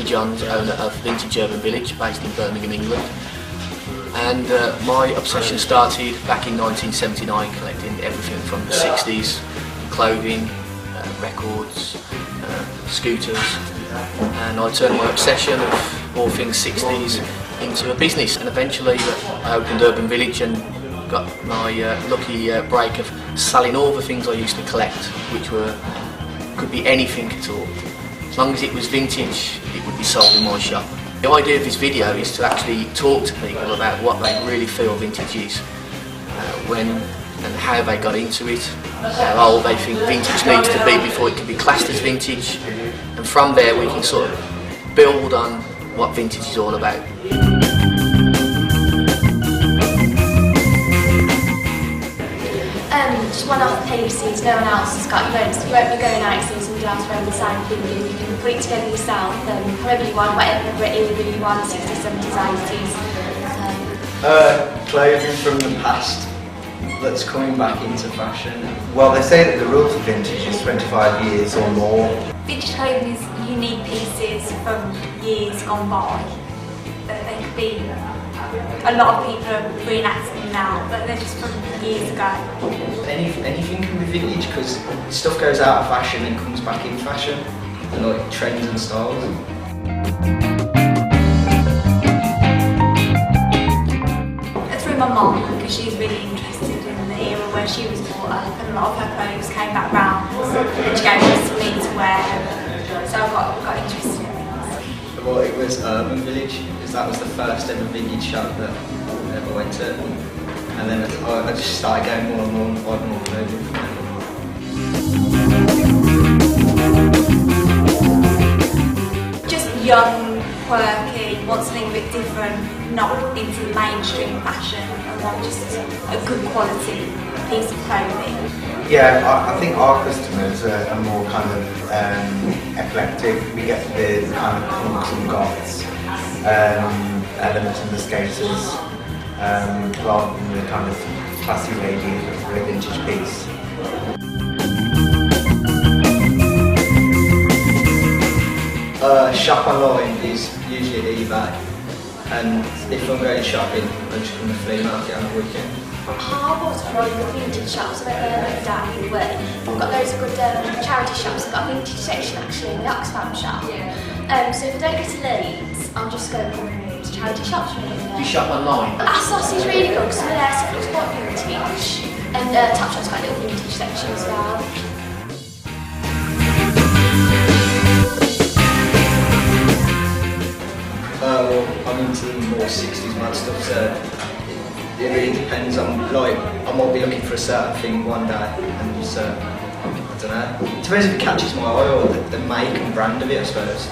Johns, owner of Vintage Urban Village, based in Birmingham, England. And my obsession started back in 1979, collecting everything from the 60s, clothing, records, scooters, and I turned my obsession of all things 60s into a business, and eventually I opened Urban Village and got my lucky break of selling all the things I used to collect, which could be anything at all. As long as it was vintage, it would be sold in my shop. The idea of this video is to actually talk to people about what they really feel vintage is, when and how they got into it, how old they think vintage needs to be before it can be classed as vintage, and from there we can sort of build on what vintage is all about. Just one-off pieces, no one else has got. You won't be going out seeing somebody else wearing the same thing. You can put it together yourself, however you want, whatever era you want, 60s, 70s, 80s. Clothing from the past that's coming back into fashion. Well, they say that the rule for vintage is 25 years or more. Vintage clothing is unique pieces from years gone by. They could be, a lot of people are reenacting them now, but they're just from years ago. Anything can be vintage because stuff goes out of fashion and comes back in fashion, and like trends and styles. Through my mum, because she's really interested in the era where she was brought up, and a lot of her clothes came back round and she gave us to me to wear, so I got interested in things. Well, it was Urban Village, because that was the first ever vintage shop that I ever went to, and then I just started going more and more and buying more clothing from them. Just young, quirky, wants something a bit different, not into mainstream fashion, and want just a good quality piece of clothing. Yeah, I think our customers are more kind of eclectic. We get the kind of punks and goths, elements and the skaters, rather than the kind of classy lady for a vintage piece. Shop online is usually eBay, and if I'm going shopping, I just come to the flea market on the weekend. I bought a lot of vintage shops about there down in Wales. I've got loads of good charity shops. I've got a vintage section actually in the Oxfam shop. So if I don't go to Leeds, I'll just go to charity shops really. You shop online? ASOS is really good because some of their stuff looks quite vintage. And Topshop's got a little vintage section as well. Well, I'm into more 60s mad stuff, so it really depends on, like, I might be looking for a certain thing one day, and so, I don't know. It depends if it catches my eye or the make and brand of it, I suppose.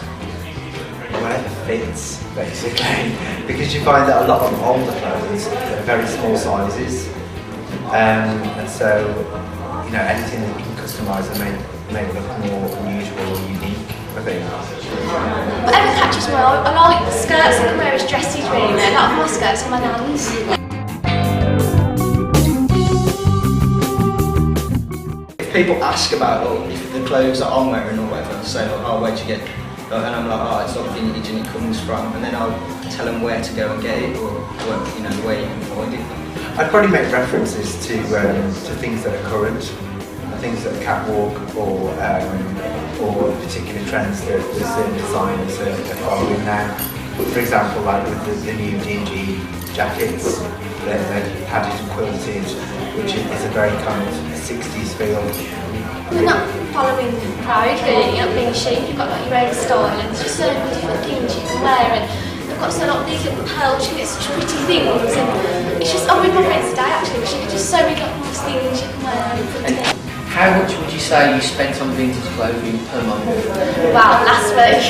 Whatever fits, basically, because you find that a lot of older clothes are very small sizes, and so, you know, anything that you can customise and make look more unusual or unique, I think. Whatever catches my eye, I like skirts I can wear as dresses really. A lot of my skirts are my nan's. If people ask about if the clothes that I'm wearing or whatever, I'll say, oh, where'd you get it? And I'm like, oh, it's not vintage and it comes from, and then I'll tell them where to go and get it, or you know, where you can find it. I'd probably make references to things that are current, things that are catwalk, or particular trends that certain designers are following now. For example, like with the new dingy jackets, they're padded and quilted, which is a very kind of 60s feel. They're not following the crowd really, you're not being chic, you've got like your own style, and there's just so many different things you can wear, and they've got so lot of these little pearls, you get such pretty things, and it's just, I'm with my friends today actually, because just so many nice things you can wear and put together. How much would you say you spent on vintage clothing per month? Wow, last week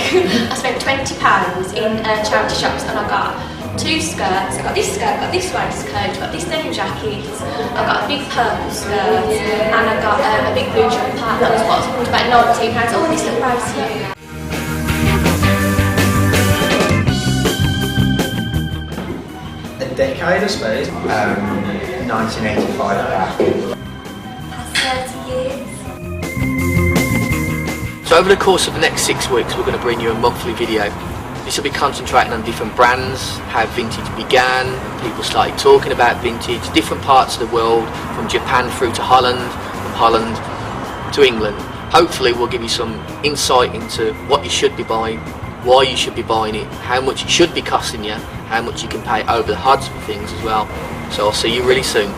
I spent £20 in charity shops, and I got 2 skirts. I got this skirt, got this waistcoat, I got this denim jacket, I got a big purple skirt, and I got a big blue jumper. That was what I was about £19. Oh, and this little bracelet. A decade, I suppose. 1985 back. 30 years. So over the course of the next 6 weeks we're going to bring you a monthly video This will be concentrating on different brands, how vintage began, people started talking about vintage, different parts of the world, from Japan through to Holland, from Holland to England. Hopefully we'll give you some insight into what you should be buying, why you should be buying it, how much it should be costing you, how much you can pay over the odds for things as well. So I'll see you really soon.